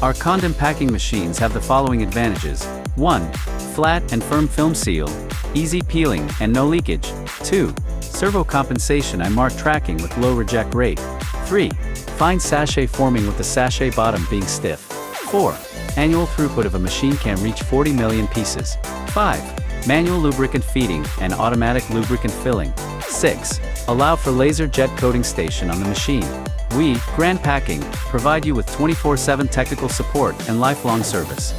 Our condom packing machines have the following advantages. 1. Flat and firm film seal, easy peeling and no leakage. 2. Servo compensation and mark tracking with low reject rate. 3. Fine sachet forming with the sachet bottom being stiff. 4. Annual throughput of a machine can reach 40 million pieces. 5. Manual lubricant feeding and automatic lubricant filling. 6. Allow for laser jet coating station on the machine. We, Grand Packing, provide you with 24/7 technical support and lifelong service.